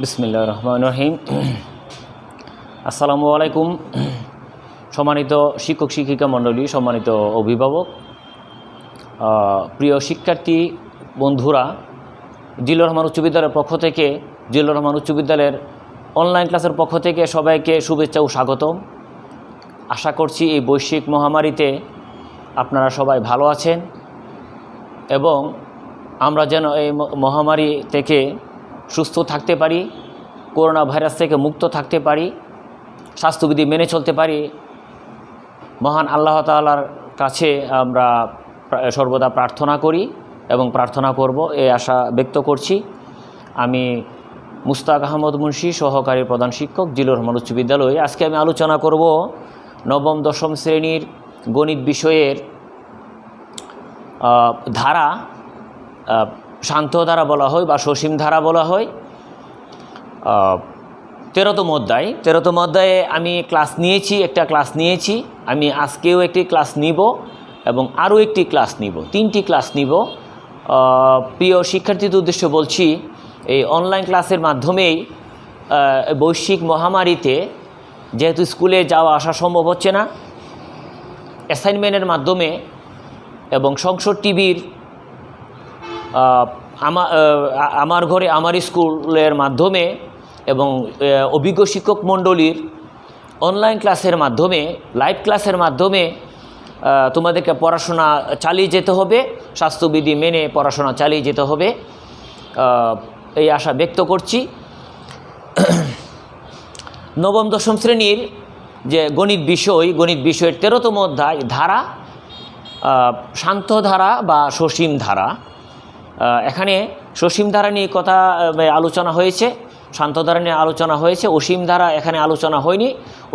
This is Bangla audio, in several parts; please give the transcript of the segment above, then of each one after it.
বিসমিল্লাহির রহমানির রহিম। আসসালামু আলাইকুম। সম্মানিত শিক্ষক শিক্ষিকা মণ্ডলী, সম্মানিত অভিভাবক, প্রিয় শিক্ষার্থী বন্ধুরা, জিল্লুর রহমান উচ্চ বিদ্যালয়ের পক্ষ থেকে, জিল্লুর রহমান উচ্চ বিদ্যালয়ের অনলাইন ক্লাসের পক্ষ থেকে সবাইকে শুভেচ্ছা ও স্বাগতম। আশা করছি এই বৈশ্বিক মহামারীতে আপনারা সবাই ভালো আছেন এবং আমরা যেন এই মহামারী থেকে সুস্থ থাকতে পারি, করোনা ভাইরাস থেকে মুক্ত থাকতে পারি, স্বাস্থ্যবিধি মেনে চলতে পারি। মহান আল্লাহ তাআলার কাছে আমরা সর্বদা প্রার্থনা করি এবং প্রার্থনা করব, এই আশা ব্যক্ত করছি। আমি মুস্তাক আহমদ মুন্সি, সহকারী প্রধান শিক্ষক, জিল্লুর রহমান উচ্চ বিদ্যালয়। আজকে আমি আলোচনা করব নবম দশম শ্রেণীর গণিত বিষয়ের ধারা, শান্ত ধারা বলা হয় বা সসীম ধারা বলা হয়। 13তম অধ্যায়ে আমি একটা ক্লাস নিয়েছি। আমি আজকেও একটি ক্লাস নিব এবং আরও একটি ক্লাস নিব, 3টি ক্লাস নিব। প্রিয় শিক্ষার্থীদের উদ্দেশ্যে বলছি, এই অনলাইন ক্লাসের মাধ্যমেই বৈশ্বিক মহামারীতে যেহেতু স্কুলে যাওয়া আসা সম্ভব হচ্ছে না, অ্যাসাইনমেন্টের মাধ্যমে এবং সংসদ টিভির আমার ঘরে আমার স্কুলের মাধ্যমে এবং অভিজ্ঞ শিক্ষক মণ্ডলীর অনলাইন ক্লাসের মাধ্যমে, লাইভ ক্লাসের মাধ্যমে তোমাদেরকে পড়াশোনা চালিয়ে যেতে হবে, স্বাস্থ্যবিধি মেনে পড়াশোনা চালিয়ে যেতে হবে, এই আশা ব্যক্ত করছি। নবম দশম শ্রেণীর যে গণিত বিষয়ের 13তম অধ্যায় ধারা, শান্ত ধারা বা সসীম ধারা। এখানে সসীম ধারা নিয়ে আলোচনা হয়েছে, শান্ত ধারা নিয়ে আলোচনা হয়েছে, অসীম ধারা এখানে আলোচনা হয়নি।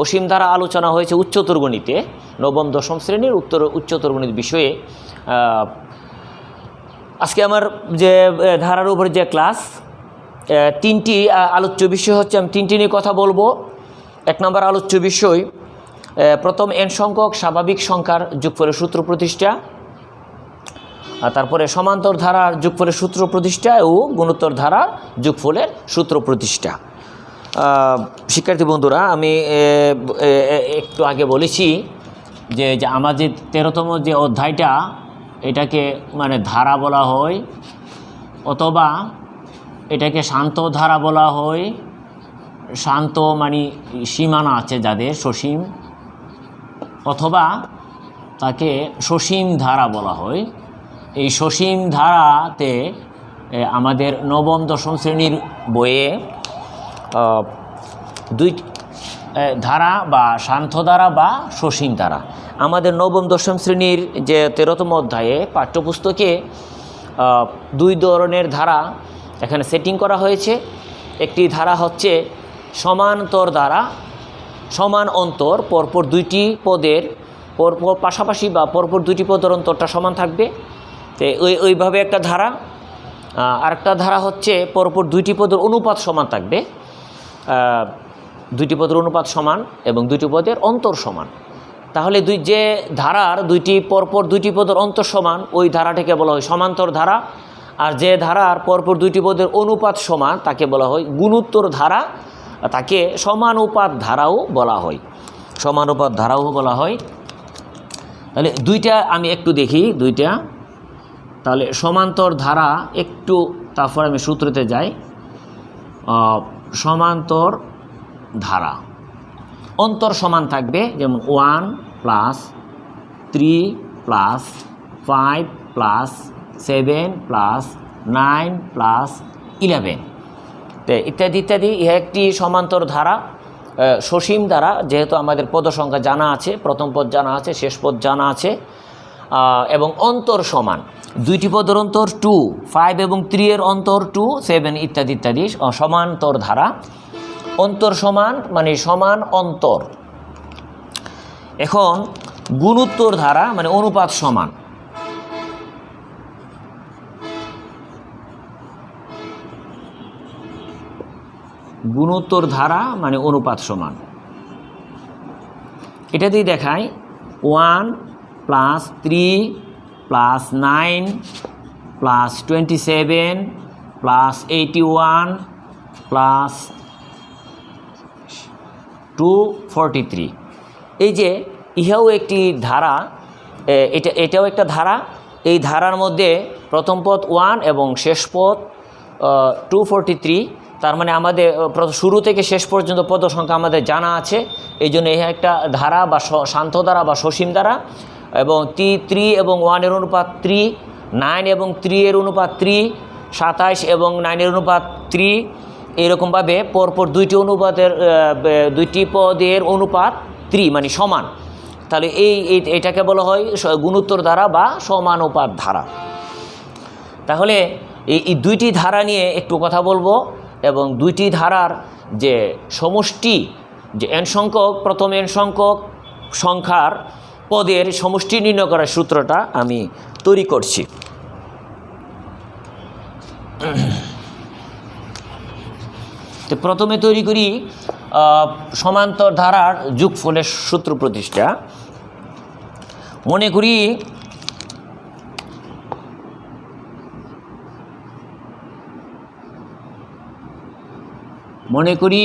অসীম ধারা আলোচনা হয়েছে উচ্চতর গণিতে, নবম দশম শ্রেণীর উচ্চতর গণিত বিষয়ে। আজকে আমার যে ধারার উপরে যে ক্লাস, 3টি আলোচ্য বিষয় হচ্ছে, আমি 3টি নিয়ে কথা বলবো। 1 নম্বর আলোচ্য বিষয়, প্রথম n সংখ্যক স্বাভাবিক সংখ্যার যোগফলের সূত্র প্রতিষ্ঠা, তারপরে সমান্তর ধারার যোগফলের সূত্র প্রতিষ্ঠা ও গুণোত্তর ধারার যোগফলের সূত্র প্রতিষ্ঠা। শিক্ষার্থী বন্ধুরা, আমি একটু আগে বলেছি যে আমাদের 13তম যে অধ্যায়টা, এটাকে মানে ধারা বলা হয়, অথবা এটাকে শান্ত ধারা বলা হয়। শান্ত মানে সীমানা আছে যাদের, সসীম, অথবা তাকে সসীম ধারা বলা হয়। এই সসীম ধারাতে আমাদের নবম দশম শ্রেণীর বইয়ে 2 ধারা বা শান্ত ধারা বা সসীম ধারা। আমাদের নবম দশম শ্রেণীর যে 13তম অধ্যায়ে পাঠ্যপুস্তকে 2 ধরনের ধারা এখানে সেটিং করা হয়েছে। একটি ধারা হচ্ছে সমান্তর ধারা, সমান অন্তর, পরপর 2টি পদের পরপর পাশাপাশি বা পরপর 2টি পদের অন্তরটা সমান থাকবে, তো ওইভাবে একটা ধারা। আরেকটা ধারা হচ্ছে পরপর 2টি পদের অনুপাত সমান থাকবে, 2টি পদের অনুপাত সমান এবং 2টি পদের অন্তর সমান। তাহলে যে ধারার পরপর 2টি পদের অন্তর সমান, ওই ধারাটিকে বলা হয় সমান্তর ধারা। আর যে ধারার পরপর 2টি পদের অনুপাত সমান, তাকে বলা হয় গুণোত্তর ধারা, তাকে সমানুপাত ধারাও বলা হয়, সমানুপাত ধারাও বলা হয়। তাহলে 2টা আমি একটু দেখি, 2টা। তাহলে সমান্তর ধারা একটু, তারপর আমি সূত্রতে যাই। সমান্তর ধারা অন্তর সমান থাকবে, যেমন 1 + 3 + 5 + 7 + 9 + 11 ইত্যাদি ইত্যাদি। একটি সমান্তর ধারা। সসীম ধারা, যেহেতু আমাদের পদ সংখ্যা জানা আছে, প্রথম পদ জানা আছে, শেষ পদ জানা আছে, এবং অন্তর সমান, 2টি পদের অন্তর 2, 5 এবং 3 এর অন্তর 2, 7 ইত্যাদি ইত্যাদি। সমান্তর ধারা, অন্তর সমান মানে সমান অন্তর। এখন গুণোত্তর ধারা মানে অনুপাত সমান। গুণোত্তর ধারা মানে অনুপাত সমান। এটা দিয়ে দেখায় 1 + 3 + 9 + 27 + 81 প্লাস 243। এই যে ইহাও একটি ধারা, এটাও একটা ধারা। এই ধারার মধ্যে প্রথম পদ 1 এবং শেষ পদ 243। তার মানে আমাদের শুরু থেকে শেষ পর্যন্ত পদ সংখ্যা আমাদের জানা আছে, এই জন্য ইহা একটা ধারা বা শান্ত ধারা বা সসীম ধারা। এবং 3 এবং 1 এর অনুপাত 3, 9 এবং 3 এর অনুপাত 3, 27 এবং 9 এর অনুপাত 3। এরকমভাবে পরপর দুইটি পদের অনুপাত 3 মানে সমান। তাহলে এটাকে বলা হয় গুণোত্তর ধারা বা সমানুপাত ধারা। তাহলে এই দুইটি ধারা নিয়ে একটু কথা বলবো, এবং দুইটি ধারার যে সমষ্টি, যে n সংখ্যক প্রথম n সংখ্যক সংখ্যার পদের সমষ্টি নির্ণয় করার সূত্রটা আমি তৈরি করছি। তো প্রথমে তৈরি করি সমান্তর ধারার যোগফলের সূত্র প্রতিষ্ঠা। মনে করি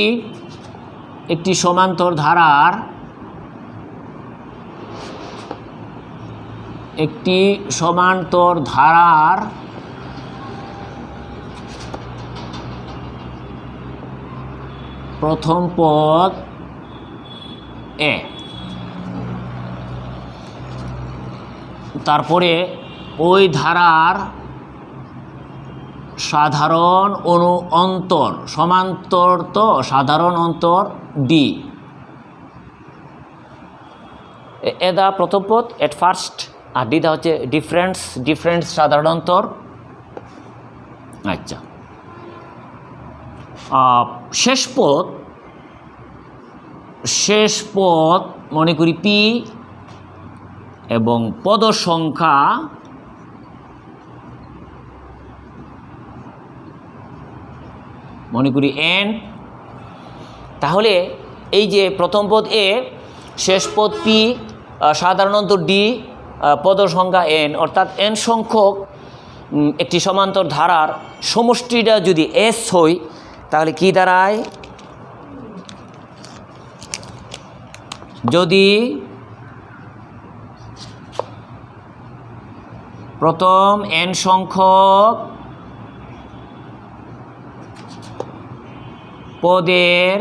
একটি সমান্তর ধারার প্রথম পদ এ, তারপরে ওই ধারার সাধারণ অন্তর, সমান্তর তো সাধারণ অন্তর ডি। এ দা প্রথম পদ এট ফার্স্ট, আর ডি দা হচ্ছে ডিফারেন্স সাধারণ অন্তর। আচ্ছা, শেষ পদ মনে করি পি, এবং পদ সংখ্যা মনে করি n। তাহলে এই যে প্রথম পদ এ, শেষ পদ পি, সাধারণ অন্তর ডি, পদ সংখ্যা n, অর্থাৎ n সংখ্যক একটি সমান্তর ধারার সমষ্টিটা যদি s হয়, তাহলে কি দাঁড়ায়? যদি প্রথম n সংখ্যক পদের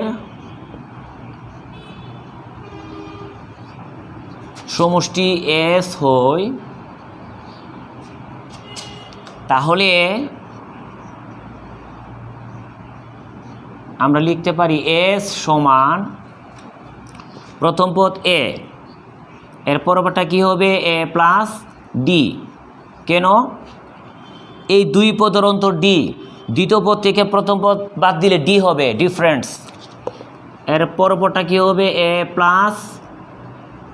সমষ্টি s হয়, তাহলে আমরা লিখতে পারি s সমান প্রথম পদ a, এর পরবর্তীটা কি হবে? a plus D. কেন? এই দুই পদের অন্তর ডি, দ্বিতীয় পদ থেকে প্রথম পদ বাদ দিলে ডি হবে, ডিফারেন্স। এর পরবর্তীটা কি হবে? a plus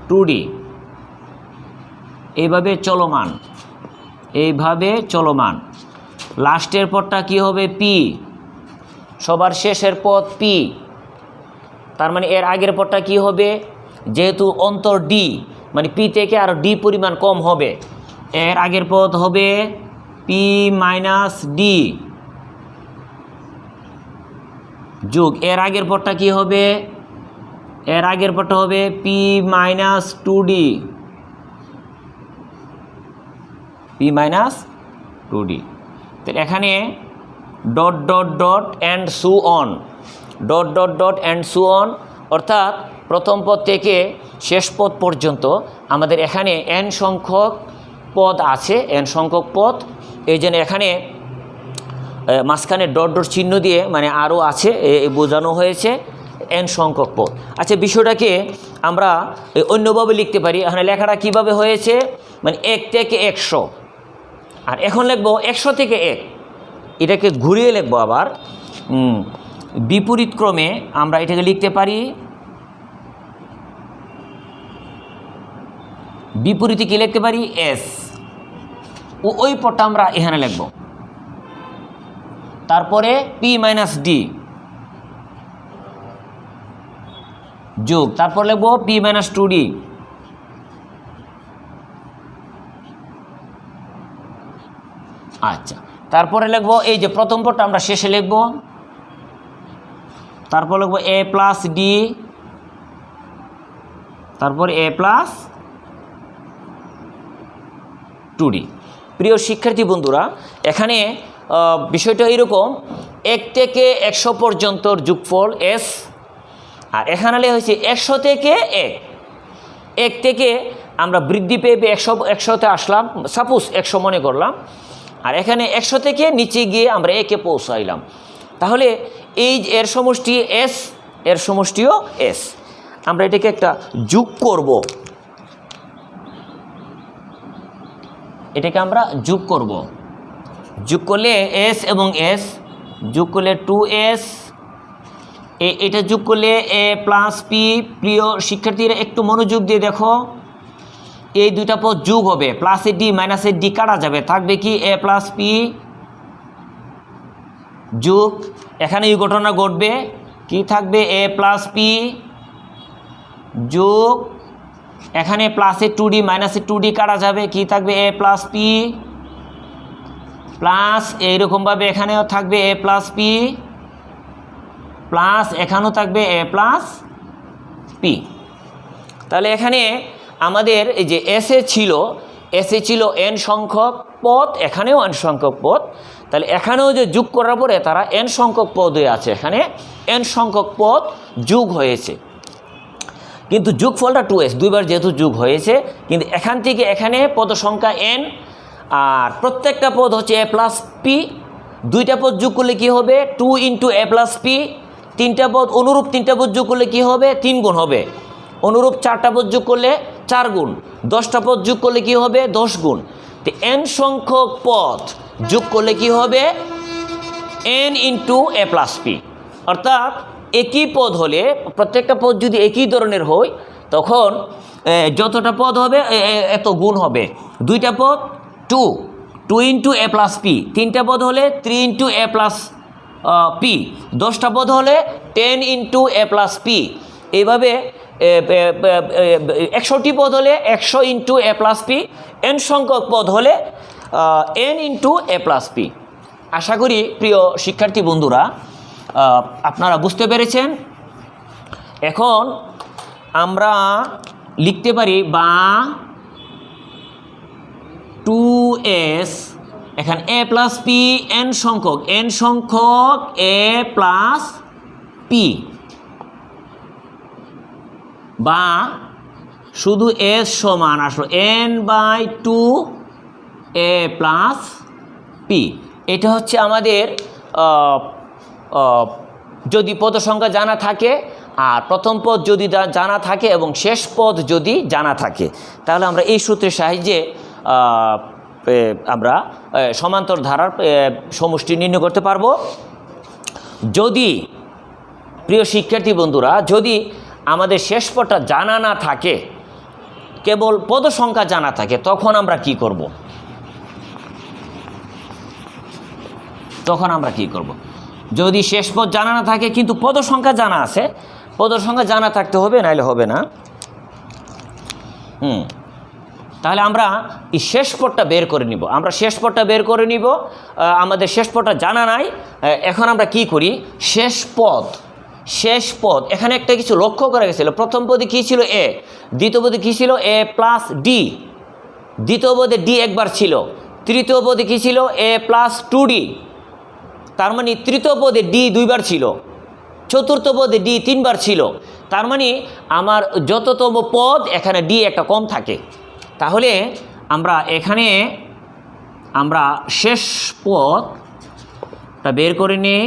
2d। এইভাবে চলমান। লাস্টের পদটা কি হবে? পি, সবার শেষের পদ পি। তার মানে এর আগের পদটা কি হবে? যেহেতু অন্তর ডি, মানে পি থেকে আর ডি পরিমাণ কম হবে, এর আগের পদ হবে পি মাইনাস ডি যোগ এর আগের পদটা কি হবে? এর আগের পদটা হবে পি মাইনাস 2d, তো এখানে dot dot dot and so on, অর্থাৎ প্রথম পদ থেকে শেষ পদ পর্যন্ত আমাদের এখানে n সংখ্যক পদ আছে, এই জন্য এখানে মাঝখানে ডট ডট চিহ্ন দিয়ে মানে আরও আছে বোঝানো হয়েছে n সংখ্যক পদ। আচ্ছা, বিষয়টাকে আমরা অন্যভাবে লিখতে পারি। এখানে লেখাটা কিভাবে হয়েছে, মানে 1 থেকে 100, আর এখন লিখবো 100 থেকে 1, এটাকে ঘুরিয়ে লিখবো আবার বিপরীত ক্রমে। আমরা এটাকে লিখতে পারি বিপরীতে কি লিখতে পারি? s। ওই পদটা আমরা এখানে লিখব, তারপরে পি মাইনাস ডি যোগ, তারপর লিখব পি মাইনাস 2d। আচ্ছা, তারপরে লিখব এই যে প্রথম পদটা আমরা শেষে লিখব, তারপর লিখব এ প্লাস ডি, তারপর এ প্লাস 2d। প্রিয় শিক্ষার্থী বন্ধুরা, এখানে বিষয়টা এরকম, 1 থেকে 100 পর্যন্তর যোগফল s, আর এখানে হয়েছে 100 থেকে 1 থেকে আমরা বৃদ্ধি পেয়ে 100তে আসলাম, সাপোজ 100 মনে করলাম, আর এখানে 100 থেকে নিচে গিয়ে আমরা একে পৌঁছাইলাম। তাহলে এই এর সমষ্টি s, এর সমষ্টিও s। আমরা এটাকে একটা যোগ করব, এটাকে আমরা যোগ করব। যোগ করলে s এবং s, যোগ করলে 2s, এটা যোগ করলে a প্লাস পি। প্রিয় শিক্ষার্থীরা একটু মনোযোগ দিয়ে দেখো, এই দুইটা পদ যোগ হবে, প্লাসের ডি মাইনাসের ডি কাটা যাবে, থাকবে কি a প্লাস পি যোগ, এখানে এই ঘটনা ঘটবে, কি থাকবে a প্লাস পি যোগ, এখানে প্লাসের 2d মাইনাসের 2d কাটা যাবে, কি থাকবে a প্লাস পি প্লাস, এইরকমভাবে এখানেও থাকবে a প্লাস পি প্লাস, এখানেও থাকবে a প্লাস পি। তাহলে এখানে আমাদের এই যে এস এ ছিল n সংখ্যক পদ, এখানেও n সংখ্যক পদ, তাহলে এখানেও যে যোগ করার পরে তারা n সংখ্যক পদ হয়ে আছে, এখানে n সংখ্যক পদ যোগ হয়েছে, কিন্তু যোগফলটা 2s, দুইবার যেহেতু যোগ হয়েছে, কিন্তু এখান থেকে এখানে পদ সংখ্যা n, আর প্রত্যেকটা পদ হচ্ছে a প্লাস পি। দুইটা পদ যোগ করলে কি হবে 2 ইন্টু a প্লাস পি, তিনটা পদ অনুরূপ তিনটা পদ যোগ করলে কি হবে 3 গুণ হবে, অনুরূপ 4টা পদ যোগ করলে 4 গুণ, 10টা পদ যোগ করলে কি হবে 10 গুণ। তো n সংখ্যক পদ যোগ করলে কি হবে n into a plus P, অর্থাৎ একই পদ হলে, প্রত্যেকটা পদ যদি একই ধরনের হয়, তখন যতটা পদ হবে এত গুণ হবে। দুইটা পদ 2 ইন্টু a প্লাস পি, তিনটা পদ হলে 3 ইন্টু a প্লাস পি, 10টা পদ হলে 10 ইন্টু a প্লাস পি, এইভাবে 100টি পদ হলে 100 into a plus P, n সংখ্যক পদ হলে n into a plus P. আশা করি প্রিয় শিক্ষার্থী বন্ধুরা আপনারা বুঝতে পেরেছেন। এখন আমরা লিখতে পারি বা 2s, এখানে a প্লাস পি n সংখ্যক a প্লাস পি, বা শুধু s সমান আসলো n/2 a প্লাস পি। এটা হচ্ছে আমাদের যদি পদ সংখ্যা জানা থাকে, আর প্রথম পদ যদি জানা থাকে এবং শেষ পদ যদি জানা থাকে, তাহলে আমরা এই সূত্রের সাহায্যে আমরা সমান্তর ধারার সমষ্টি নির্ণয় করতে পারবো। যদি প্রিয় শিক্ষার্থী বন্ধুরা, যদি আমাদের শেষ পদটা জানা না থাকে, কেবল পদ সংখ্যা জানা থাকে, তখন আমরা কি করব? যদি শেষ পদ জানা না থাকে কিন্তু পদ সংখ্যা জানা আছে, পদ সংখ্যা জানা থাকতে হবে, নাইলে হবে না। তাহলে আমরা এই শেষ পদটা বের করে নিব, আমাদের শেষ পদটা জানা নাই। এখন আমরা কি করি, শেষ পদ এখানে একটা কিছু লক্ষ্য করা গেছিল। প্রথম পদে কী ছিল a, দ্বিতীয় পদে কী ছিল a প্লাস ডি, দ্বিতীয় পদে ডি একবার ছিল, তৃতীয় পদে কী ছিল a প্লাস 2d, তার মানে তৃতীয় পদে ডি দুইবার ছিল, চতুর্থ পদে ডি 3বার ছিল, তার মানে আমার যততম পদ এখানে ডি একটা কম থাকে। তাহলে এখানে আমরা শেষ পদটা বের করে নিই,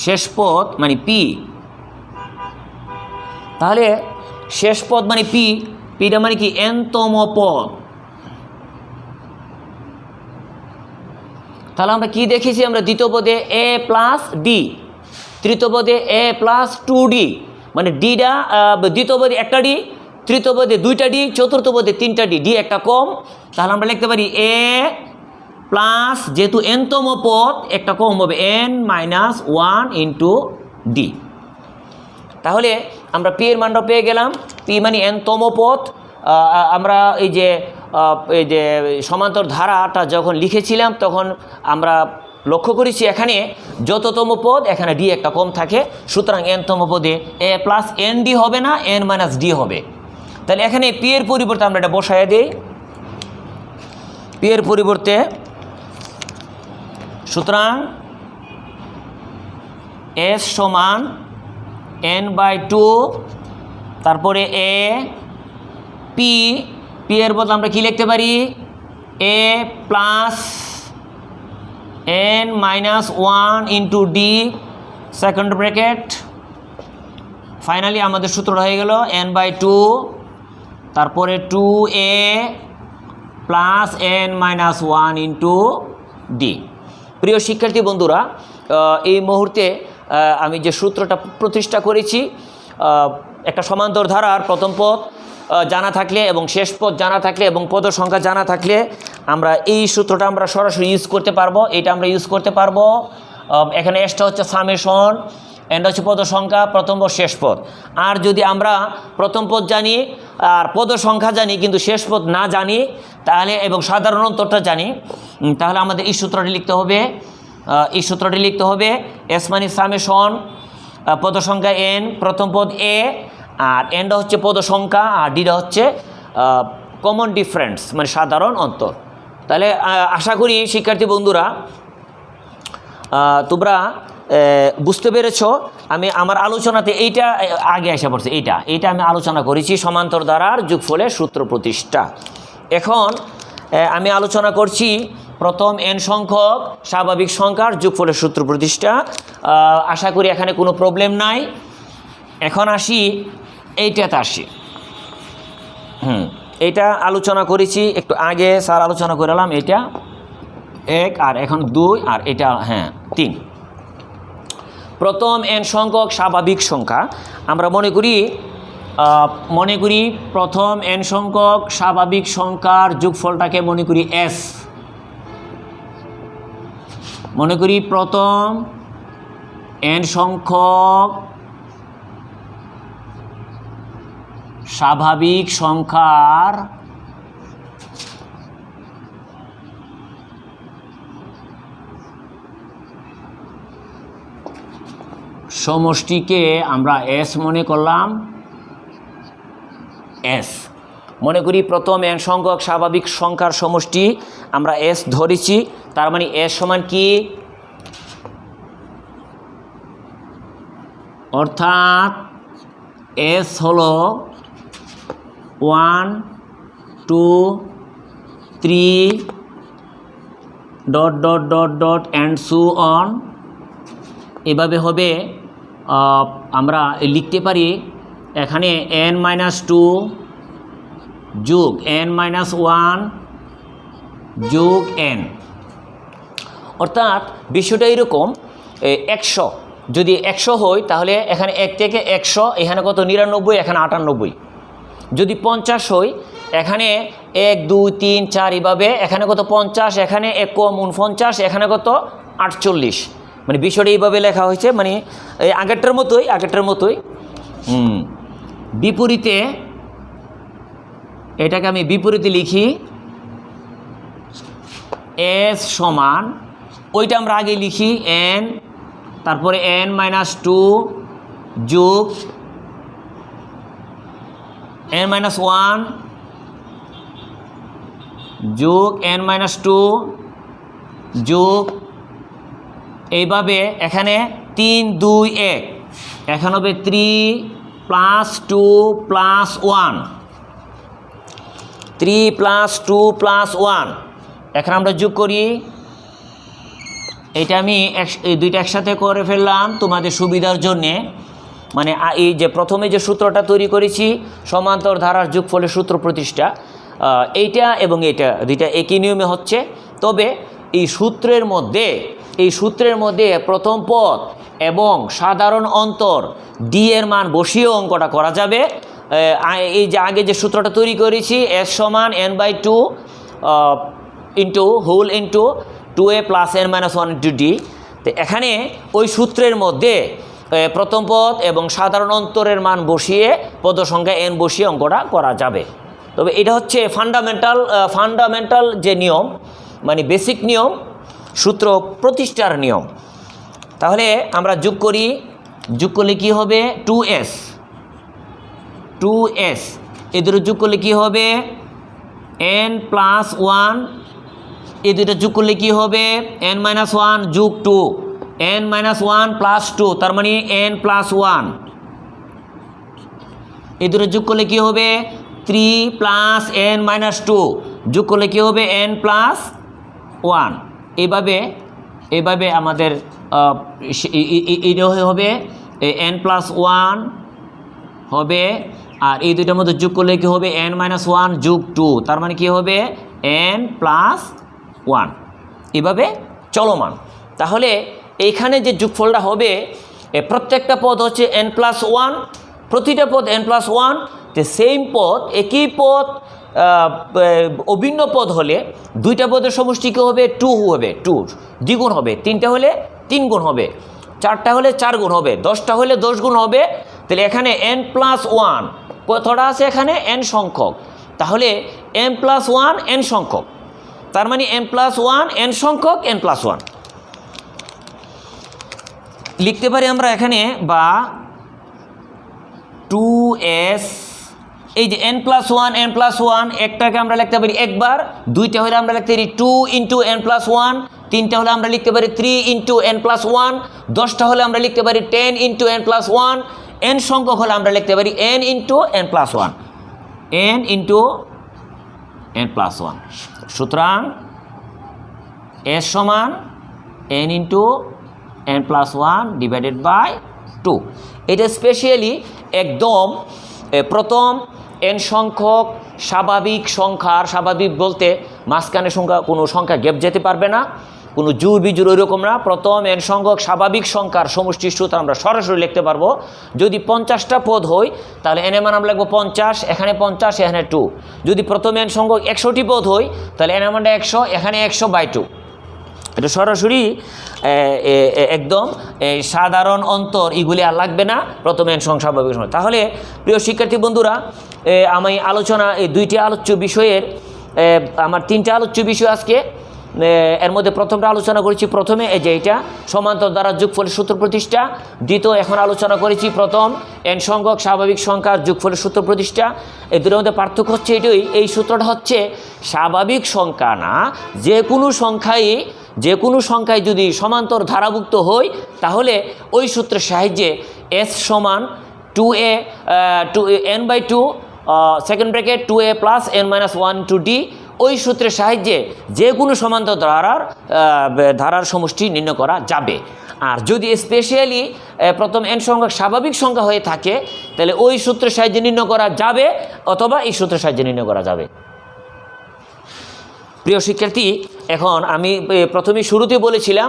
শেষ পদ মানে পি। তাহলে শেষ পদ মানে পিটা মানে কি nতম পদ। তাহলে আমরা কি দেখেছি, আমরা দ্বিতীয় পদে a প্লাস ডি, তৃতীয় পদে a প্লাস 2d, মানে ডিটা দ্বিতীয় পদে একটা ডি, তৃতীয় পদে 2টা ডি, চতুর্থ পদে 3টা ডি একটা কম। তাহলে আমরা লিখতে পারি a প্লাস, যেহেতু nতম পদ একটা কম হবে, n-1 ইন্টু ডি। তাহলে আমরা পি এর মানটা পেয়ে গেলাম, পি মানে nতম পদ। আমরা এই যে সমান্তর ধারাটা যখন লিখেছিলাম, তখন আমরা লক্ষ্য করেছি এখানে যততম পদ এখানে ডি একটা কম থাকে, সুতরাং এনতম পদে এ প্লাস এন ডি হবে না, এন মাইনাস ডি হবে। তাহলে এখানে পি এর পরিবর্তে আমরা এটা বসায় দিই, পি এর পরিবর্তে, সুতরাং এস সমান n/2, তারপরে এ পি, পি এর বদলে আমরা কি লিখতে পারি, A plus n-1 into D second bracket. Finally আমাদের সূত্রটা হয়ে গেল n/2, তারপরে 2a plus n-1 into D. প্রিয় শিক্ষার্থী বন্ধুরা, এই মুহূর্তে আমি যে সূত্রটা প্রতিষ্ঠা করেছি, একটা সমান্তর ধারার প্রথম পদ জানা থাকলে এবং শেষ পদ জানা থাকলে এবং পদ সংখ্যা জানা থাকলে আমরা এই সূত্রটা আমরা সরাসরি ইউজ করতে পারবো। এটা আমরা ইউজ করতে পারবো। এখানে এসটা হচ্ছে সামেশন, এন্ড হচ্ছে পদ সংখ্যা, প্রথম পদ শেষ পদ। আর যদি আমরা প্রথম পদ জানি আর পদ সংখ্যা জানি কিন্তু শেষ পদ না জানি তাহলে, এবং সাধারণ অন্তরটা জানি, তাহলে আমাদের এই সূত্রটি লিখতে হবে। এই সূত্রটি লিখতে হবে এস মানে সামেশন পদ সংখ্যা এন, প্রথম পদ এ, আর এনটা হচ্ছে পদ সংখ্যা, আর ডিটা হচ্ছে কমন ডিফারেন্স মানে সাধারণ অন্তর। তাহলে আশা করি শিক্ষার্থী বন্ধুরা তোমরা বুঝতে পেরেছ। আমি আমার আলোচনাতে এইটা আগে এসে পড়ছে, এইটা আমি আলোচনা করেছি সমান্তর ধারার যোগফলের সূত্র প্রতিষ্ঠা। এখন আমি আলোচনা করছি প্রথম এন সংখ্যক স্বাভাবিক সংখ্যার যোগফলের সূত্র প্রতিষ্ঠা। আশা করি এখানে কোনো প্রবলেম নাই। এখন আসি এইটাতে আসি। এইটা আলোচনা করেছি একটু আগে, স্যার আলোচনা করলাম এটা 1 আর এখন 2 আর এটা 3। প্রথম এন সংখ্যক স্বাভাবিক সংখ্যা আমরা মনে করি প্রথম এন সংখ্যক স্বাভাবিক সংখ্যার যোগফলটাকে মনে করি এস। মনে করি প্রথম এন সংখ্যক স্বাভাবিক সংখ্যার সমষ্টিকে আমরা এস মনে করলাম। এস মনে করি প্রথম এন সংখ্যক স্বাভাবিক সংখ্যার সমষ্টি আমরা এস ধরেছি। তার মানে এস সমান কি, অর্থাৎ এস হলো 1 2 3 dot dot dot dot and so on. এভাবে হবে। আমরা লিখতে পারি এখানে n-2 যোগ n-1 যোগ n, অর্থাৎ বিষয়টা এরকম 100 যদি 100 হয় তাহলে এখানে 1 থেকে 100, এখানে কত 99, এখানে 98। যদি 50 হয় এখানে 1 2 3 4 এভাবে, এখানে কত 50, এখানে 1 কম 49, এখানে কত 48। মানে বিষয়টা এইভাবে লেখা হয়েছে, মানে এই আগেরটার মতোই। বিপরীতে এটাকে আমি বিপরীতে লিখি এস সমান, ওইটা আমরা আগে লিখি n, তারপরে n-2 যোগ n-1 যোগ n-2 যোগ, এইভাবে এখানে 3 2 1, এখানে হবে 3 প্লাস 2 প্লাস 1, 3 প্লাস 2 প্লাস 1। এখানে আমরা যোগ করি। এটা আমি এই দুইটা একসাথে করে ফেললাম তোমাদের সুবিধার জন্যে। মানে এই যে প্রথমে যে সূত্রটা তৈরি করেছি সমান্তর ধারার যোগফলের সূত্র প্রতিষ্ঠা, এইটা এবং এইটা দুইটা একই নিয়মে হচ্ছে। তবে এই সূত্রের মধ্যে প্রথম পদ এবং সাধারণ অন্তর ডি এর মান বসিয়ে অঙ্কটা করা যাবে। এই যে আগে যে সূত্রটা তৈরি করেছি এস সমান n/2 into whole into 2a plus n-1 into d. তো এখানে ওই সূত্রের মধ্যে প্রথম পদ এবং সাধারণ অন্তরের মান বসিয়ে পদ সংখ্যা n বসিয়ে অঙ্কটা করা যাবে। তবে এটা হচ্ছে ফান্ডামেন্টাল যে নিয়ম, মানে বেসিক নিয়ম। সূত্র প্রতিষ্ঠার নিয়ম। তাহলে আমরা যোগ করি, যোগ করলে কী হবে 2s, এই দুটো যোগ করলে কী হবে n+1, এই দুটো যোগ করলে কী হবে n-1 যোগ 2, n-1 + 2, তার মানে n+1। এই দুটো যোগ করলে কী হবে 3 + n-2, যোগ করলে কী হবে n+1। এইভাবে আমাদের এইটা হবে n+1 হবে, আর এই দুইটার মধ্যে যোগ করলে কী হবে n-1 যোগ 2, তার মানে কী হবে n+1। এভাবে চলমান। তাহলে এইখানে যে যোগফলটা হবে প্রত্যেকটা পদ হচ্ছে n+1, প্রতিটা পদ n+1, তো সেম পদ একই পদ অভিন্ন পদ হলে দুইটা পদের সমষ্টি কী হবে 2 হবে, 2 দ্বিগুণ হবে, 3টা হলে 3 গুণ হবে, 4টা হলে 4 গুণ হবে, 10টা হলে 10 গুণ হবে। তাহলে এখানে n+1 কতটা আছে, এখানে n সংখ্যক, তাহলে n+1 n সংখ্যক, তার মানে n+1 n সংখ্যক n+1 লিখতে পারি আমরা এখানে, বা 2s, এই যে n+1 একটাকে আমরা লিখতে পারি একবার, দুইটা হলে আমরা লিখতে পারি 2 × n+1, তিনটা হলে আমরা লিখতে পারি 3 × n+1, 10টা হলে আমরা লিখতে পারি 10 × n+1, n সংখ্যক হলে আমরা লিখতে পারি n × n+1, n × n+1। সুতরাং s সমান n × n+1 / 2। এটা স্পেশালি একদম প্রথম n সংখ্যক স্বাভাবিক সংখ্যার, স্বাভাবিক বলতে মাঝখানে কোনো সংখ্যা গ্যাপ যেতে পারবে না, কোনো জোর বিজোর ওইরকম না। প্রথম n সংখ্যক স্বাভাবিক সংখ্যার সমষ্টির সূত্র আমরা সরাসরি লিখতে পারবো। যদি 50টা পদ হয় তাহলে n এর মান আমরা লিখবো 50, এখানে 50, এখানে 2। যদি প্রথম n সংখ্যক 100টি পদ হয় তাহলে n এর মানটা 100, এখানে 100/2। এটা সরাসরি একদম সাধারণ অন্তর এগুলি আর লাগবে না, প্রথম n সংখ্যক স্বাভাবিক সংখ্যা। তাহলে প্রিয় শিক্ষার্থী বন্ধুরা, আমি আলোচনা এই দুইটি আলোচ্য বিষয়ের, আমার 3টা আলোচ্য বিষয় আজকে, এর মধ্যে প্রথমটা আলোচনা করেছি প্রথমে এই যে এটা সমান্তর দ্বারা যোগফলের সূত্র প্রতিষ্ঠা, দ্বিতীয় এখন আলোচনা করেছি প্রথম n সংখ্যক স্বাভাবিক সংখ্যার যোগফলের সূত্র প্রতিষ্ঠা। এই দুটোর মধ্যে পার্থক্য হচ্ছে এটাই, এই সূত্রটা হচ্ছে স্বাভাবিক সংখ্যা না, যে কোনো সংখ্যায় যদি সমান্তর ধারাভুক্ত হয় তাহলে ওই সূত্রের সাহায্যে s সমান 2a n/2 second bracket 2a + n-1 × d, ওই সূত্রের সাহায্যে যে কোনো সমান্তর ধারার সমষ্টি নির্ণয় করা যাবে। আর যদি স্পেশালি প্রথম n সংখ্যক স্বাভাবিক সংখ্যা হয়ে থাকে তাহলে ওই সূত্রের সাহায্যে নির্ণয় করা যাবে, অথবা এই সূত্রের সাহায্যে নির্ণয় করা যাবে। প্রিয় শিক্ষার্থী, এখন আমি প্রথমেই শুরুতে বলেছিলাম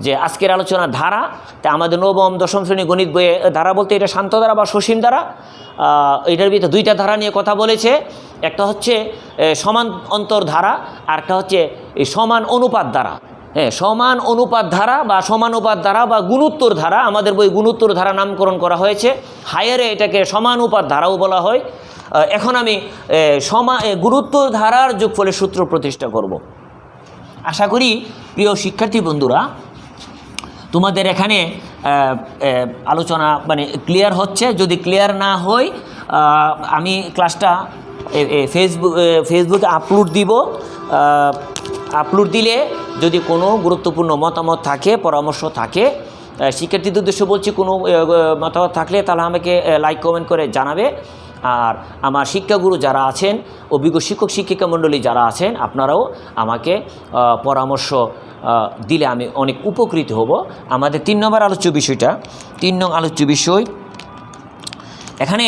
যে আজকের আলোচনা ধারা, তা আমাদের নবম দশম শ্রেণী গণিত বইয়ে ধারা বলতে এটা শান্ত ধারা বা সসীম ধারা, এটার ভিতরে দুইটা ধারা নিয়ে কথা বলেছে। একটা হচ্ছে সমান অন্তর ধারা, আর একটা হচ্ছে সমান অনুপাত ধারা। সমান অনুপাত ধারা বা সমানুপাত ধারা বা গুণোত্তর ধারা, আমাদের বই গুণোত্তর ধারা নামকরণ করা হয়েছে, হায়ারে এটাকে সমানুপাত ধারাও বলা হয়। এখন আমি গুণোত্তর ধারার যোগফলের সূত্র প্রতিষ্ঠা করব। আশা করি প্রিয় শিক্ষার্থী বন্ধুরা তোমাদের এখানে আলোচনা ক্লিয়ার হচ্ছে। যদি ক্লিয়ার না হয় আমি ক্লাসটা ফেসবুকে আপলোড দিব। আপলোড দিলে যদি কোনো গুরুত্বপূর্ণ মতামত থাকে, পরামর্শ থাকে, শিক্ষার্থীদের উদ্দেশ্যে বলছি, কোনো মতামত থাকলে তাহলে আমাকে লাইক কমেন্ট করে জানাবে। আর আমার শিক্ষাগুরু যারা আছেন, অভিজ্ঞ শিক্ষক শিক্ষিকা মণ্ডলী যারা আছেন, আপনারাও আমাকে পরামর্শ দিলে আমি অনেক উপকৃত হব। আমাদের 3 নম্বর আলোচ্য বিষয়টা, 3 নং আলোচ্য বিষয়, এখানে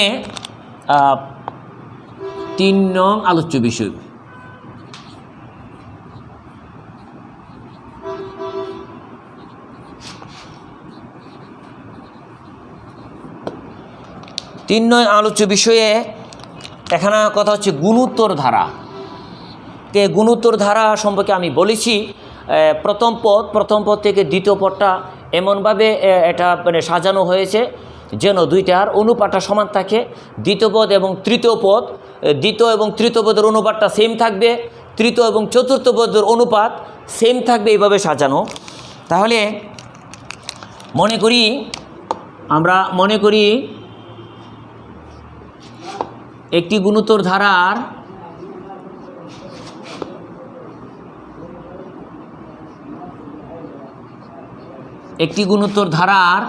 3 নং আলোচ্য বিষয়, তিন নং আলোচ্য বিষয়ে এখানে কথা হচ্ছে গুণোত্তর ধারা। গুণোত্তর ধারা সম্পর্কে আমি বলেছি, প্রথম পদ থেকে দ্বিতীয় পদটা এমনভাবে এটা সাজানো হয়েছে যেন দুইটার অনুপাতটা সমান থাকে। দ্বিতীয় পদ এবং তৃতীয় পদ, দ্বিতীয় এবং তৃতীয় পদের অনুপাতটা সেম থাকবে, তৃতীয় এবং চতুর্থ পদের অনুপাত সেম থাকবে, এইভাবে সাজানো। তাহলে আমরা মনে করি একটি গুণোত্তর ধারার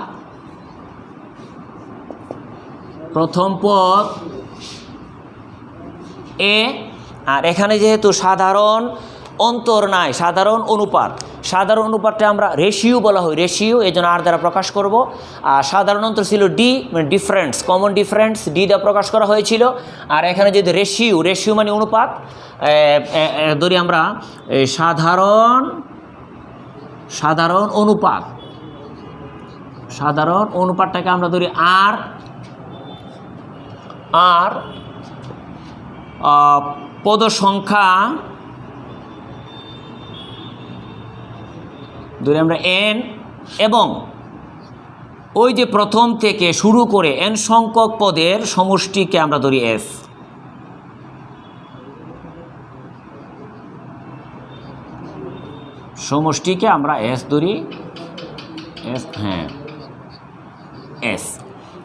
প্রথম পদ এ, আর এখানে যেহেতু সাধারণ অন্তর নাই, সাধারণ অনুপাতটা আমরা রেশিও বলা হয়, রেশিও, এই জন্য আর দ্বারা প্রকাশ করব। আর সাধারণ অন্তর ছিল ডি, মানে ডিফারেন্স, কমন ডিফারেন্স, ডি দ্বারা প্রকাশ করা হয়েছিল। আর এখানে যদি রেশিও মানে অনুপাত, ধরি আমরা সাধারণ অনুপাতটাকে আমরা ধরি আর পদ সংখ্যা ধরি আমরা এন, এবং ওই যে প্রথম থেকে শুরু করে এন সংখ্যক পদের সমষ্টিকে আমরা ধরি এস। সমষ্টিকে আমরা এস ধরি, এস।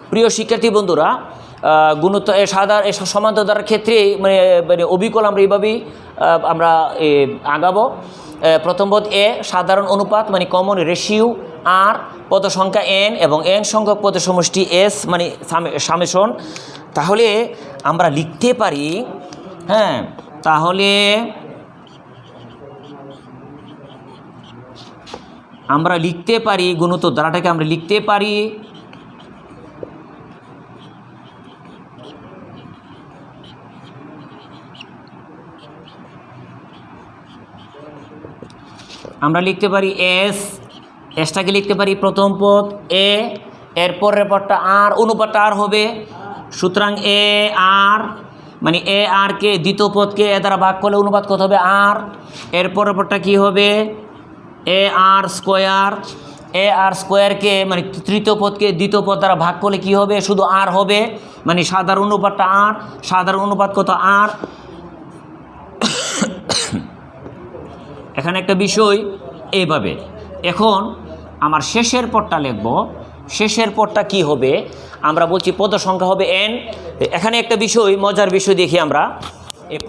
প্রিয় শিক্ষার্থী বন্ধুরা, গুণোত্তর সমান্তর ধারার ক্ষেত্রে মানে অবিকল আমরা এইভাবেই আমরা আগাবো। প্রথম পদ এ সাধারণ অনুপাত মানে কমন রেশিও, আর পদ সংখ্যা এন এবং এন সংখ্যক পদের সমষ্টি এস মানে সামেশন। তাহলে আমরা লিখতে পারি, গুণোত্তর ধারাটাকে আমরা লিখতে পারি এসটাকে লিখতে পারি প্রথম পদ এ, এর পরের পদটা আর, অনুপাতটা আর হবে। সুতরাং এ আর মানে এ আর কে দ্বিতীয় পদকে এ দ্বারা ভাগ করলে অনুপাত কত হবে? আর। এর পরের পদটা কী হবে? এ আর স্কোয়ারকে মানে তৃতীয় পদকে দ্বিতীয় পদ দ্বারা ভাগ করলে কী হবে? শুধু আর হবে, মানে সাধারণ অনুপাতটা আর, সাধারণ অনুপাত কত? আর। এখানে একটা বিষয় এইভাবে। এখন আমার শেষের পদটা লিখব। শেষের পদটা কি হবে? আমরা বলছি পদ সংখ্যা হবে এন। এখানে একটা বিষয়, মজার বিষয় দেখি আমরা। এই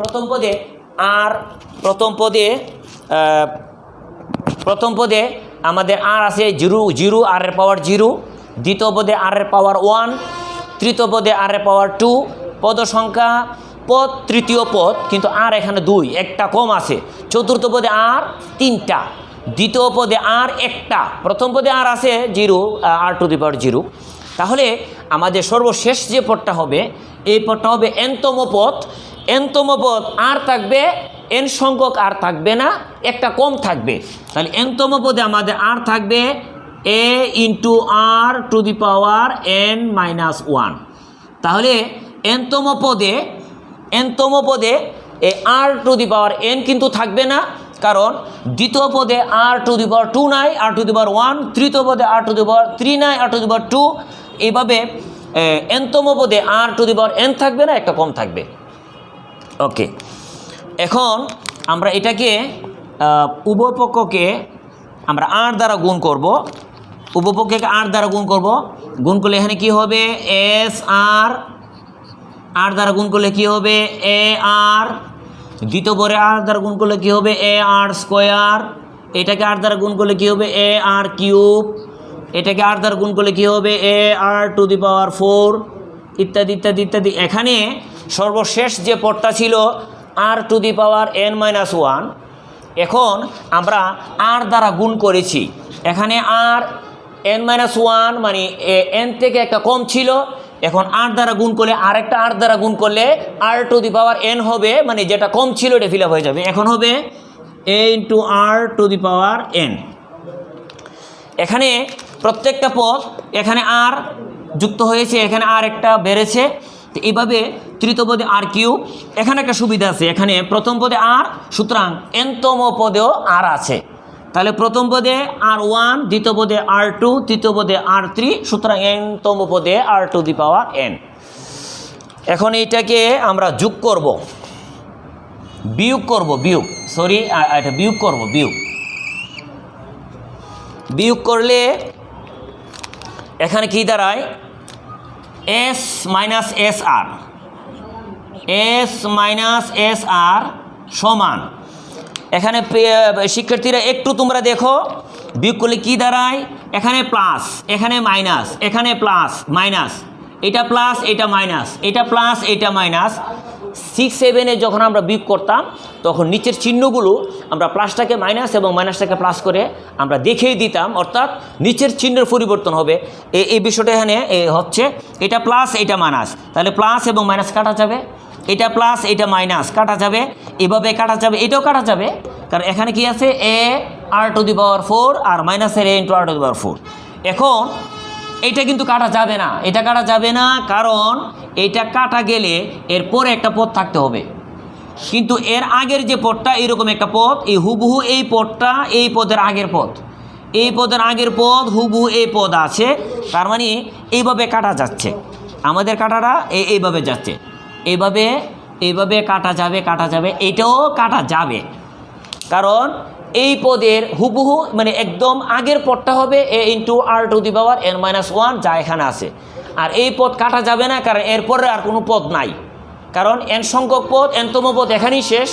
প্রথম পদে আমাদের আর আছে জিরো, আর এর পাওয়ার 0। দ্বিতীয় পদে আর এর পাওয়ার 1, তৃতীয় পদে আর এর পাওয়ার 2। পদ সংখ্যা তৃতীয় পদ, কিন্তু আর এখানে 2, একটা কম আছে। চতুর্থ পদে আর 3টা, দ্বিতীয় পদে আর 1টা, প্রথম পদে আর আছে 0, আর টু দি পাওয়ার 0। তাহলে আমাদের সর্বশেষ যে পদটা হবে, এই পদটা হবে এনতম পদ। এনতম পদ আর থাকবে, এন সংখ্যক আর থাকবে না, একটা কম থাকবে। তাহলে এনতম পদে আমাদের আর থাকবে এ into r to the power n-1। তাহলে এনতম পদে এ আর টু দি পাওয়ার n কিন্তু থাকবে না, কারণ দ্বিতীয় পদে আর টু দি পাওয়ার 2 নাই, আর টু দি পাওয়ার 1, তৃতীয় পদে আর টু দি পাওয়ার 3 নাই, আর টু দি পাওয়ার 2। এইভাবে এনতম পদে আর টু দি পাওয়ার n থাকবে না, একটা কম থাকবে। ওকে, এখন আমরা এটাকে উভয় পক্ষকে আমরা আর দ্বারা গুণ করব। উভয় পক্ষকে আর দ্বারা গুণ করব। গুণ করলে এখানে কি হবে? এস আর দ্বারা গুণ করলে কি হবে? এ আর। দ্বিতীয় পরে আর দ্বারা গুণ করলে কি হবে? এ আর স্কোয়ার। এটাকে আর দ্বারা গুণ করলে কি হবে? এ আর কিউব। এটাকে আর দ্বারা গুণ করলে কি হবে? এ আর টু দি পাওয়ার 4, ইত্যাদি ইত্যাদি ইত্যাদি। এখানে সর্বশেষ যে পদটা ছিল আর টু দি পাওয়ার n-1, এখন আমরা আর দ্বারা গুণ করেছি। এখানে আর n-1 মানে n থেকে একটা কম ছিল, এখন আর দ্বারা গুণ করলে আরেকটা আর দ্বারা গুণ করলে আর টু দি পাওয়ার n হবে, মানে যেটা কম ছিল এটা ফিল আপ হয়ে যাবে। এখন হবে a into r to the power n। এখানে প্রত্যেকটা পদ এখানে আর যুক্ত হয়েছে, এখানে আর একটা বেড়েছে। তো এইভাবে তৃতীয় পদে আর কিউব। এখানে একটা সুবিধা আছে, এখানে প্রথম পদে আর, সুতরাং এনতম পদেও আর আছে। তাহলে প্রথম পদে r1, দ্বিতীয় পদে r2, তৃতীয় পদে r3, সুতরাং এনতম পদে আর টু দি পাওয়ার n। এখন এইটাকে আমরা যোগ করব। বিয়োগ করব, বিয়োগ, সরি এটা বিয়োগ করব, বিয়োগ করলে এখানে কি দাঁড়ায়, এস মাইনাস এস আর সমান, এখানে শিক্ষার্থীরা একটু তোমরা দেখো বিয়োগ করলে কি দাঁড়ায়, এখানে প্লাস, এখানে মাইনাস, এখানে প্লাস মাইনাস, এটা প্লাস এটা মাইনাস, এটা প্লাস এটা মাইনাস। 6, 7-এ যখন আমরা বিয়োগ করতাম তখন নিচের চিহ্নগুলো আমরা প্লাসটাকে মাইনাস এবং মাইনাসটাকে প্লাস করে আমরা দেখিয়ে দিতাম, অর্থাৎ নিচের চিহ্নের পরিবর্তন হবে। এই বিষয়টা এখানে হচ্ছে, এটা প্লাস এটা মাইনাস, তাহলে প্লাস এবং মাইনাস কাটা যাবে, এটা প্লাস এটা মাইনাস কাটা যাবে, এভাবে কাটা যাবে, এটাও কাটা যাবে, কারণ এখানে কি আছে a r⁴ আর মাইনাসের a × r⁴। এখন এটা কিন্তু কাটা যাবে না, এটা কাটা যাবে না, কারণ এটা কাটা গেলে এরপরে একটা পদ থাকতে হবে, কিন্তু এর আগের যে পদটা এরকম একটা পদ, এই হুবহু এই পদটা এই পদের আগের পদ, এই পদের আগের পদ হুবহু এই পদ আছে, তার মানে এইভাবে কাটা যাচ্ছে, আমাদের কাটাটা এইভাবে যাচ্ছে, এইভাবে কাটা যাবে, এইটাও কাটা যাবে, কারণ এই পদের হুবহু মানে একদম আগের পদটা হবে a × r⁴ যা এখানে আছে, আর এই পদ কাটা যাবে না, কারণ এরপরে আর কোনো পদ নাই, কারণ n সংখ্যক পদ, nতম পদ এখানেই শেষ।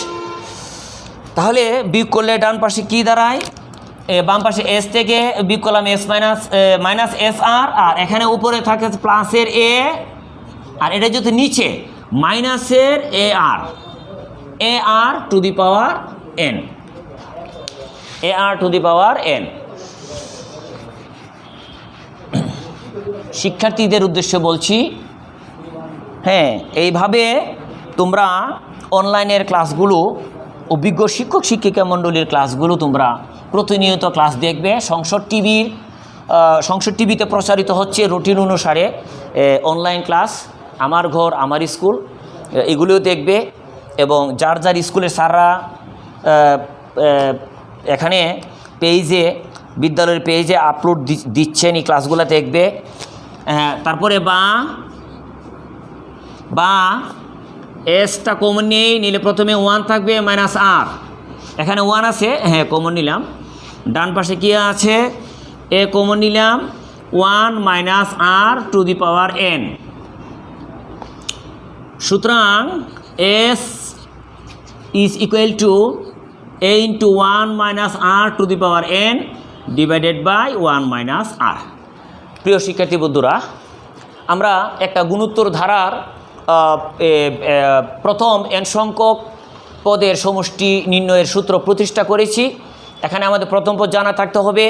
তাহলে বিয়োগ করলে ডান পাশে কি দাঁড়ায়, বাম পাশে এস থেকে বিয়োগ করলাম এস মাইনাস এস আর এখানে উপরে থাকে প্লাসের এ, আর এটা যদি নিচে মাইনাসের ar n। শিক্ষার্থীদের উদ্দেশ্যে বলছি, হ্যাঁ, এইভাবে তোমরা অনলাইনের ক্লাসগুলো, অভিজ্ঞ শিক্ষক শিক্ষিকা মণ্ডলীর ক্লাসগুলো তোমরা প্রতিনিয়ত ক্লাস দেখবে। সংসদ টিভিতে প্রচারিত হচ্ছে রুটিন অনুসারে অনলাইন ক্লাস, আমার ঘর আমার স্কুল, এগুলোও দেখবে, এবং যার যার স্কুলের স্যাররা এখানে পেজে, বিদ্যালয়ের পেজে আপলোড দিচ্ছেন, এই ক্লাসগুলো দেখবে। তারপরে বা এসটা কমন নিলে প্রথমে 1 থাকবে মাইনাস আর, এখানে 1 আছে, হ্যাঁ কমন নিলাম, ডান পাশে কি আছে, এ কমন নিলাম, 1 মাইনাস r⁴n। সুতরাং S is equal to a × 1 minus r⁴n divided by 1 minus r। প্রিয় শিক্ষার্থী বন্ধুরা, আমরা একটা গুণোত্তর ধারার প্রথম n সংখ্যক পদের সমষ্টি নির্ণয়ের সূত্র প্রতিষ্ঠা করেছি। এখানে আমাদের প্রথম পদ জানা থাকতে হবে,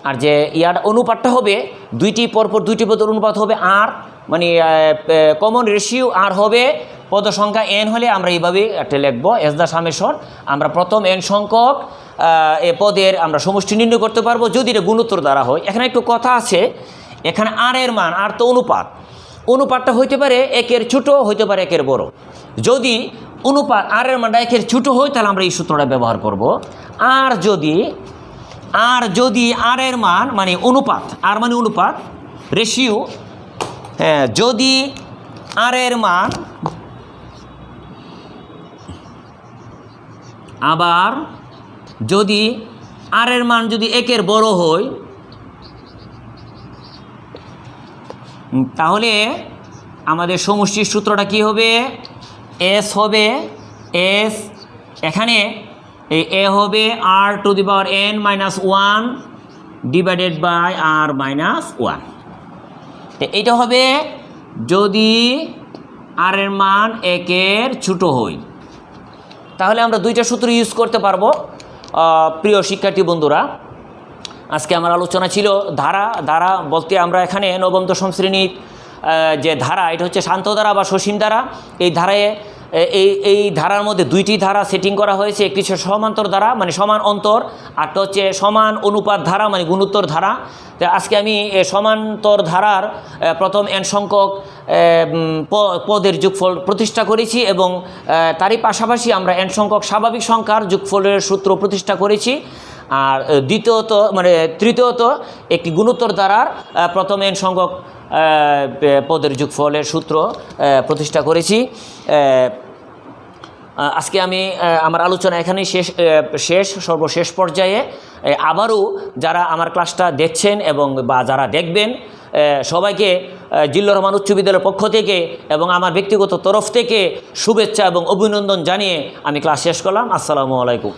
আর যে ইয়ার অনুপাতটা হবে পরপর দুইটি পদের অনুপাত হবে আর, মানে কমন রেশিও আর হবে পদ সংখ্যা n হলে আমরা এইভাবে একটা লিখব, এস দ্য সামেশন। আমরা প্রথম n সংখ্যক পদের আমরা সমষ্টি নির্ণয় করতে পারবো যদি এটা গুণোত্তর দ্বারা হয়। এখানে একটু কথা আছে, এখানে আর এর মান, আর তো অনুপাতটা হইতে পারে একের ছোট, হইতে পারে একের বড়। যদি অনুপাত আর এর মানটা একের ছোট হয় তাহলে আমরা এই সূত্রটা ব্যবহার করব। আর যদি আর এর মান মানে অনুপাত, আর মানে অনুপাত রেশিও, হ্যাঁ, যদি আর এর মান, আবার যদি আর এর মান যদি একের বড় হয় তাহলে আমাদের সমষ্টির সূত্রটা কি হবে, এস হবে, এস এখানে এ হবে r⁴n-1 ডিভাইডেড বাই r-1। এইটা হবে যদি আর এর মান একের ছোট হয়। তাহলে আমরা দুইটা সূত্র ইউজ করতে পারবো। প্রিয় শিক্ষার্থী বন্ধুরা, আজকে আমার আলোচনা ছিল ধারা বলতে আমরা এখানে নবম দশম শ্রেণীর যে ধারা, এটা হচ্ছে শান্ত ধারা বা সসীম ধারা। এই ধারায় এই ধারার মধ্যে দুইটি ধারা সেটিং করা হয়েছে, একটি হচ্ছে সমান্তর ধারা মানে সমান অন্তর, আরটা হচ্ছে সমান অনুপাত ধারা মানে গুণোত্তর ধারা। তো আজকে আমি সমান্তর ধারার প্রথম n সংখ্যক পদের যোগফল প্রতিষ্ঠা করেছি এবং তারই পাশাপাশি আমরা n সংখ্যক স্বাভাবিক সংখ্যার যোগফলের সূত্র প্রতিষ্ঠা করেছি। আর তৃতীয়ত একটি গুণোত্তর ধারার প্রথম n সংখ্যক পদের যোগফলের সূত্র প্রতিষ্ঠা করেছি। আজকে আমি আমার আলোচনা এখানেই সর্বশেষ পর্যায়ে। আবারও যারা আমার ক্লাসটা দেখছেন এবং বা যারা দেখবেন, সবাইকে জিল্লুর রহমান উচ্চ বিদ্যালয়ের পক্ষ থেকে এবং আমার ব্যক্তিগত তরফ থেকে শুভেচ্ছা এবং অভিনন্দন জানিয়ে আমি ক্লাস শেষ করলাম। আসসালামু আলাইকুম।